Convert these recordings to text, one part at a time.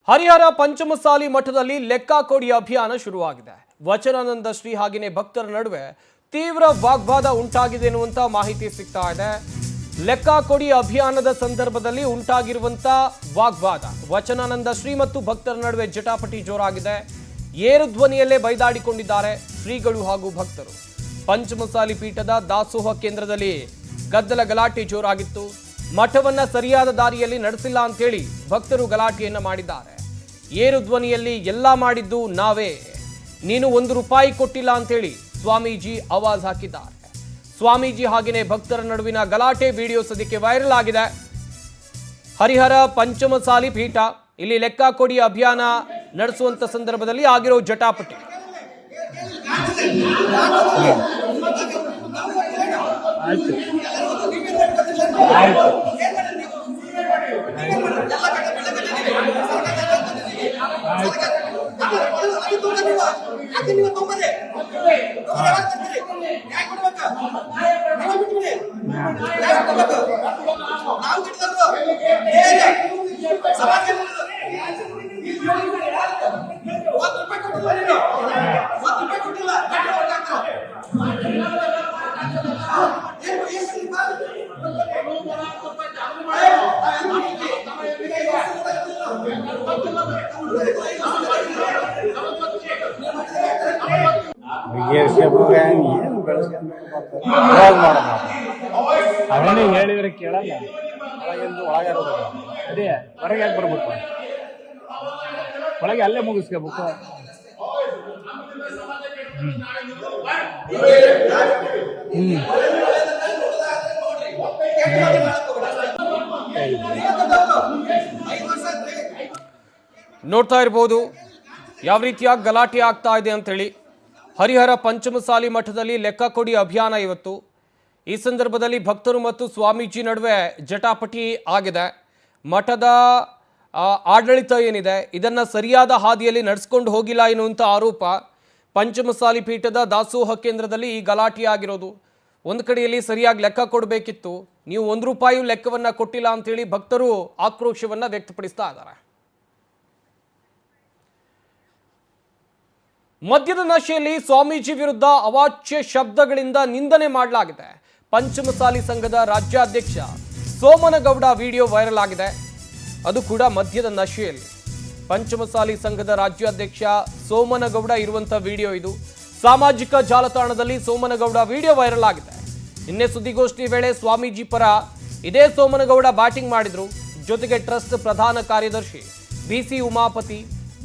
ಹರಿಹರ ಪಂಚಮಸಾಲಿ ಮಠದಲ್ಲಿ ಲೆಕ್ಕಾಕೊಡಿ ಅಭಿಯಾನ ಶುರುವಾಗಿದೆ. ವಚನಾನಂದ ಶ್ರೀ ಹಾಗೆಯೇ ಭಕ್ತರ ನಡುವೆ ತೀವ್ರ ವಾಗ್ವಾದ ಉಂಟಾಗಿದೆ ಎನ್ನುವಂತ ಮಾಹಿತಿ ಸಿಗ್ತಾ ಇದೆ. ಲೆಕ್ಕಾಕೊಡಿ ಅಭಿಯಾನದ ಸಂದರ್ಭದಲ್ಲಿ ಉಂಟಾಗಿರುವಂತ ವಾಗ್ವಾದ, ವಚನಾನಂದ ಶ್ರೀ ಮತ್ತು ಭಕ್ತರ ನಡುವೆ ಜಟಾಪಟಿ ಜೋರಾಗಿದೆ. ಏರು ಧ್ವನಿಯಲ್ಲೇ ಬೈದಾಡಿಕೊಂಡಿದ್ದಾರೆ ಶ್ರೀಗಳು ಹಾಗೂ ಭಕ್ತರು. ಪಂಚಮಸಾಲಿ ಪೀಠದ ದಾಸೋಹ ಕೇಂದ್ರದಲ್ಲಿ ಗದ್ದಲ ಗಲಾಟೆ ಜೋರಾಗಿತ್ತು. ಮಠವನ್ನ ಸರಿಯಾದ ದಾರಿಯಲ್ಲಿ ನಡೆಸಿಲ್ಲ ಅಂತೇಳಿ ಭಕ್ತರು ಗಲಾಟೆಯನ್ನ ಮಾಡಿದ್ದಾರೆ. ಏರು ಧ್ವನಿಯಲ್ಲಿ ಎಲ್ಲ ಮಾಡಿದ್ದು ನಾವೇ, ನೀನು ₹1 ಕೊಟ್ಟಿಲ್ಲ ಅಂತೇಳಿ ಸ್ವಾಮೀಜಿ ಆವಾಜ್ ಹಾಕಿದ್ದಾರೆ. ಸ್ವಾಮೀಜಿ ಹಾಗೆಯೇ ಭಕ್ತರ ನಡುವಿನ ಗಲಾಟೆ ವಿಡಿಯೋ ಸದ್ಯಕ್ಕೆ ವೈರಲ್ ಆಗಿದೆ. ಹರಿಹರ ಪಂಚಮಸಾಲಿ ಪೀಠ ಇಲ್ಲಿ ಲೆಕ್ಕಾಕೊಡಿ ಅಭಿಯಾನ ನಡೆಸುವಂತ ಸಂದರ್ಭದಲ್ಲಿ ಆಗಿರೋ ಜಟಾಪಟಿ. ಅವನೇ ಹೇಳಿದ್ರೆ ಕೇಳಲ್ಲ. ಅದೇ ಹೊರಗೆ ಯಾಕೆ ಬರ್ಬೇಕು, ಒಳಗೆ ಅಲ್ಲೇ ಮುಗಿಸ್ಕೋಬೇಕು. ನೋಡ್ತಾ ಇರಬಹುದು ಯಾವ ರೀತಿಯಾಗಿ ಗಲಾಟೆ ಆಗ್ತಾ ಇದೆ ಅಂತೇಳಿ. ಹರಿಹರ ಪಂಚಮಸಾಲಿ ಮಠದಲ್ಲಿ ಲೆಕ್ಕಾಕೊಡಿ ಅಭಿಯಾನ ಇವತ್ತು. ಈ ಸಂದರ್ಭದಲ್ಲಿ ಭಕ್ತರು ಮತ್ತು ಸ್ವಾಮೀಜಿ ನಡುವೆ ಜಟಾಪಟಿ ಆಗಿದೆ. ಮಠದ ಆಡಳಿತ ಏನಿದೆ ಇದನ್ನು ಸರಿಯಾದ ಹಾದಿಯಲ್ಲಿ ನಡೆಸ್ಕೊಂಡು ಹೋಗಿಲ್ಲ ಎನ್ನುವಂಥ ಆರೋಪ. ಪಂಚಮಸಾಲಿ ಪೀಠದ ದಾಸೋಹ ಕೇಂದ್ರದಲ್ಲಿ ಈ ಗಲಾಟೆ ಆಗಿರೋದು. ಒಂದು ಕಡೆಯಲ್ಲಿ ಸರಿಯಾಗಿ ಲೆಕ್ಕ ಕೊಡಬೇಕಿತ್ತು, ನೀವು ₹1 ಲೆಕ್ಕವನ್ನು ಕೊಟ್ಟಿಲ್ಲ ಅಂತೇಳಿ ಭಕ್ತರು ಆಕ್ರೋಶವನ್ನು ವ್ಯಕ್ತಪಡಿಸ್ತಾ ಇದ್ದಾರೆ. ಮದ್ಯದ ನಶೆಯಲ್ಲಿ ಸ್ವಾಮೀಜಿ ವಿರುದ್ಧ ಅವಾಚ್ಯ ಶಬ್ದಗಳಿಂದ ನಿಂದನೆ ಮಾಡಲಾಗಿದೆ. ಪಂಚಮಸಾಲಿ ಸಂಘದ ರಾಜ್ಯಾಧ್ಯಕ್ಷ ಸೋಮನಗೌಡ ವಿಡಿಯೋ ವೈರಲ್ ಆಗಿದೆ, ಅದು ಕೂಡ ಮದ್ಯದ ನಶೆಯಲ್ಲಿ. ಪಂಚಮಸಾಲಿ ಸಂಘದ ರಾಜ್ಯಾಧ್ಯಕ್ಷ ಸೋಮನಗೌಡ ಇರುವಂಥ ವಿಡಿಯೋ ಇದು. ಸಾಮಾಜಿಕ ಜಾಲತಾಣದಲ್ಲಿ ಸೋಮನಗೌಡ ವಿಡಿಯೋ ವೈರಲ್ ಆಗಿದೆ. ನಿನ್ನೆ ಸುದ್ದಿಗೋಷ್ಠಿ ವೇಳೆ ಸ್ವಾಮೀಜಿ ಪರ ಇದೇ ಸೋಮನಗೌಡ ಬ್ಯಾಟಿಂಗ್ ಮಾಡಿದ್ರು. ಜೊತೆಗೆ ಟ್ರಸ್ಟ್ ಪ್ರಧಾನ ಕಾರ್ಯದರ್ಶಿ BC ಉಮಾಪತಿ,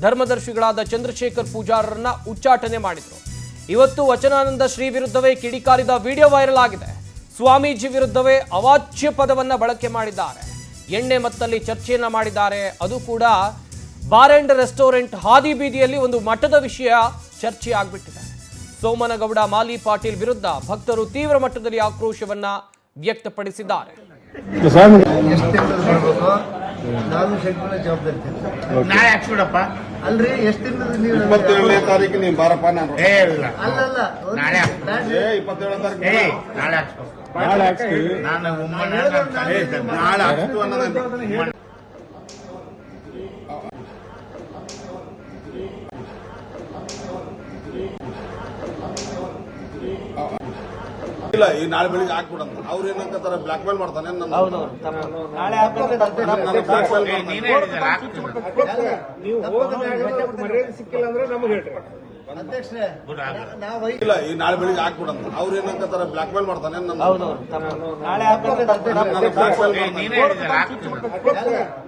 ಧರ್ಮದರ್ಶಿಗಳಾದ ಚಂದ್ರಶೇಖರ್ ಪೂಜಾರರನ್ನ ಉಚ್ಚಾಟನೆ ಮಾಡಿದ್ರು. ಇವತ್ತು ವಚನಾನಂದ ಶ್ರೀ ವಿರುದ್ಧವೇ ಕಿಡಿಕಾರಿದ ವಿಡಿಯೋ ವೈರಲ್ ಆಗಿದೆ. ಸ್ವಾಮೀಜಿ ವಿರುದ್ಧವೇ ಅವಾಚ್ಯ ಪದವನ್ನ ಬಳಕೆ ಮಾಡಿದ್ದಾರೆ. ಎಣ್ಣೆ ಮತ್ತಲ್ಲಿ ಚರ್ಚೆಯನ್ನ ಮಾಡಿದ್ದಾರೆ. ಅದು ಕೂಡ ಬಾರ್ ಅಂಡ್ ರೆಸ್ಟೋರೆಂಟ್ ಹಾದಿ ಬೀದಿಯಲ್ಲಿ ಒಂದು ಮಠದ ವಿಷಯ ಚರ್ಚೆ ಆಗ್ಬಿಟ್ಟಿದೆ. ಸೋಮನಗೌಡ ಮಾಲಿ ಪಾಟೀಲ್ ವಿರುದ್ಧ ಭಕ್ತರು ತೀವ್ರ ಮಟ್ಟದಲ್ಲಿ ಆಕ್ರೋಶವನ್ನ ವ್ಯಕ್ತಪಡಿಸಿದ್ದಾರೆ. ನಾನು ಶಂಕರನ ಜವಾಬ್ದಾರಿ ನಾಳೆ ಹಾಕ್ಸ್ಬಿಡಪ್ಪ. ಅಲ್ರಿ ಎಷ್ಟು ದಿನದ ನೀವು 27ನೇ ತಾರೀಕು ನೀವು ಬಾರಪ್ಪ. ನಾನು ಅಲ್ಲಲ್ಲ ನಾಳೆ 27ನೇ ತಾರೀಕು ನಾಳೆ ಹಾಕ್ಸ್ತೀವಿ. ನಾನು ನಾಳೆ ಹಾಕ್ಸ್ತು ಅನ್ನೋದು ಇಲ್ಲ. ಈ ನಾಳೆ ಬೆಳಿಗ್ಗೆ ಹಾಕ್ಬಿಡಂತ ಅವ್ರು ಏನಂತಾರೆ, ಬ್ಲಾಕ್ ಮೇಲ್ ಮಾಡ್ತಾನೆ. ನೀವು ಮರ್ಯಾದೆ ಸಿಕ್ಕಿಲ್ಲ ಅಂದ್ರೆ ನಮಗೆ ಹೇಳ್ರಿ ಅಧ್ಯಕ್ಷರೇ. ಇಲ್ಲ, ಈ ನಾಳೆ ಬೆಳಿಗ್ಗೆ ಹಾಕ್ಬಿಡಂತ ಅವ್ರು ಏನಂತಾರೆ, ಬ್ಲಾಕ್ ಮೇಲ್ ಮಾಡ್ತಾನೆ.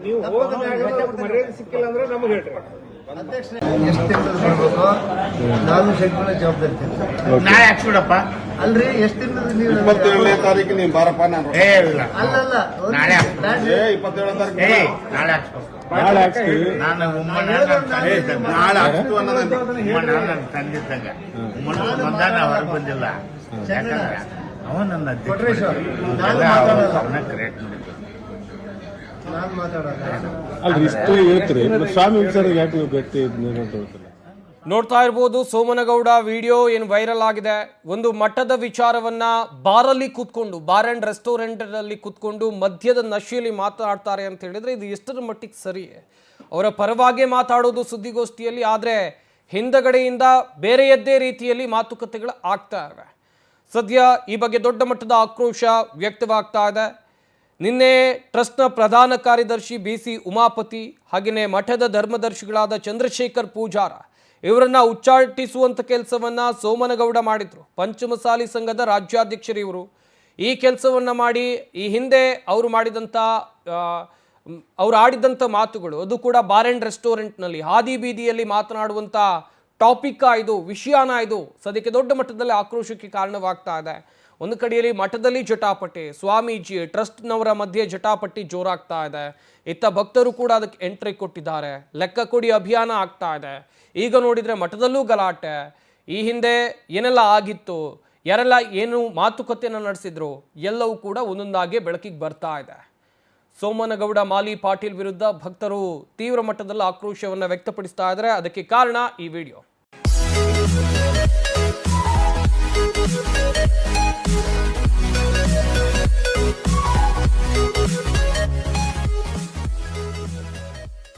ನೀವು ಮರ್ಯಾದೆ ಸಿಕ್ಕಿಲ್ಲ ಅಂದ್ರೆ ನಮಗೆ ಹೇಳ್ರಿ ಅಧ್ಯಕ್ಷರೇ. ಎಷ್ಟು ದಿನದ ಬರ್ಬೇಕು, ನಾನು ಶಂಕರನ ಜವಾಬ್ದಾರಿ ನಾಳೆ ಹಾಕ್ಸ್ಬಿಡಪ್ಪ. ಅಲ್ರಿ ಎಷ್ಟು ದಿನದ ನೀವು 27ನೇ ತಾರೀಕು ನೀವು ಬಾರಪ್ಪ. ನಾನು ಅಲ್ಲಲ್ಲ ನಾಳೆ 27ನೇ ತಾರೀಕು ನಾಳೆ ಹಾಕ್ಸ್ತೀವಿ. ನಾನು ನಾಳೆ ಹಾಕ್ಸ್ತು ಅನ್ನೋದು ನನ್ನ ತಂದಿದ್ದಾಗ ಮಂದಾನ ಹೊರಗೆ ಬಂದಿಲ್ಲ. ಯಾಕಂದ್ರೆ ಅವ ನನ್ನ ಕ್ರಿಯೇಟ್ ಮಾಡಿದ್ದ. ನಾನು ಮಾತಾಡೋಲ್ಲ. ನೋಡ್ತಾ ಇರ್ಬೋದು ಸೋಮನಗೌಡ ವಿಡಿಯೋ ಏನು ವೈರಲ್ ಆಗಿದೆ. ಒಂದು ಮಠದ ವಿಚಾರವನ್ನ ಬಾರಲ್ಲಿ ಕೂತ್ಕೊಂಡು, ಬಾರ್ ಅಂಡ್ ರೆಸ್ಟೋರೆಂಟ್ ಅಲ್ಲಿ ಕೂತ್ಕೊಂಡು ಮದ್ಯದ ನಶೆಯಲ್ಲಿ ಮಾತನಾಡ್ತಾರೆ ಅಂತ ಹೇಳಿದ್ರೆ ಇದು ಎಷ್ಟರ ಮಟ್ಟಿಗೆ ಸರಿ? ಅವರ ಪರವಾಗೇ ಮಾತಾಡೋದು ಸುದ್ದಿಗೋಷ್ಠಿಯಲ್ಲಿ, ಆದರೆ ಹಿಂದಗಡೆಯಿಂದ ಬೇರೆಯದ್ದೇ ರೀತಿಯಲ್ಲಿ ಮಾತುಕತೆಗಳು ಆಗ್ತಾ ಇವೆ. ಸದ್ಯ ಈ ಬಗ್ಗೆ ದೊಡ್ಡ ಮಟ್ಟದ ಆಕ್ರೋಶ ವ್ಯಕ್ತವಾಗ್ತಾ ಇದೆ. ನಿನ್ನೆ ಟ್ರಸ್ಟ್ನ ಪ್ರಧಾನ ಕಾರ್ಯದರ್ಶಿ BC ಉಮಾಪತಿ ಹಾಗೆಯೇ ಮಠದ ಧರ್ಮದರ್ಶಿಗಳಾದ ಚಂದ್ರಶೇಖರ್ ಪೂಜಾರ ಇವರನ್ನ ಉಚ್ಚಾಟಿಸುವಂಥ ಕೆಲಸವನ್ನ ಸೋಮನಗೌಡ ಮಾಡಿದ್ರು. ಪಂಚಮಸಾಲಿ ಸಂಘದ ರಾಜ್ಯಾಧ್ಯಕ್ಷರು ಇವರು. ಈ ಕೆಲಸವನ್ನ ಮಾಡಿ ಈ ಹಿಂದೆ ಅವರು ಮಾಡಿದಂಥ ಅವ್ರು ಆಡಿದಂಥ ಮಾತುಗಳು, ಅದು ಕೂಡ ಬಾರ್ ಆ್ಯಂಡ್ ರೆಸ್ಟೋರೆಂಟ್ನಲ್ಲಿ ಹಾದಿ ಬೀದಿಯಲ್ಲಿ ಮಾತನಾಡುವಂಥ ಟಾಪಿಕ್ ಇದು, ವಿಷಯನ ಇದು ಸದ್ಯಕ್ಕೆ ದೊಡ್ಡ ಮಟ್ಟದಲ್ಲಿ ಆಕ್ರೋಶಕ್ಕೆ ಕಾರಣವಾಗ್ತಾ ಇದೆ. ಒಂದು ಕಡೆಯಲ್ಲಿ ಮಠದಲ್ಲಿ ಜಟಾಪಟಿ, ಸ್ವಾಮೀಜಿ ಟ್ರಸ್ಟ್ನವರ ಮಧ್ಯೆ ಜಟಾಪಟಿ ಜೋರಾಗ್ತಾ ಇದೆ. ಇತ್ತ ಭಕ್ತರು ಕೂಡ ಅದಕ್ಕೆ ಎಂಟ್ರಿ ಕೊಟ್ಟಿದ್ದಾರೆ. ಲೆಕ್ಕ ಕೊಡಿ ಅಭಿಯಾನ ಆಗ್ತಾ ಇದೆ. ಈಗ ನೋಡಿದರೆ ಮಠದಲ್ಲೂ ಗಲಾಟೆ. ಈ ಹಿಂದೆ ಏನೆಲ್ಲ ಆಗಿತ್ತು, ಯಾರೆಲ್ಲ ಏನು ಮಾತುಕತೆಯನ್ನು ನಡೆಸಿದ್ರು, ಎಲ್ಲವೂ ಕೂಡ ಒಂದೊಂದಾಗಿ ಬೆಳಕಿಗೆ ಬರ್ತಾ ಇದೆ. ಸೋಮನಗೌಡ ಮಾಲಿ ಪಾಟೀಲ್ ವಿರುದ್ಧ ಭಕ್ತರು ತೀವ್ರ ಮಟ್ಟದಲ್ಲಿ ಆಕ್ರೋಶವನ್ನು ವ್ಯಕ್ತಪಡಿಸ್ತಾ ಇದ್ದಾರೆ. ಅದಕ್ಕೆ ಕಾರಣ ಈ ವಿಡಿಯೋ.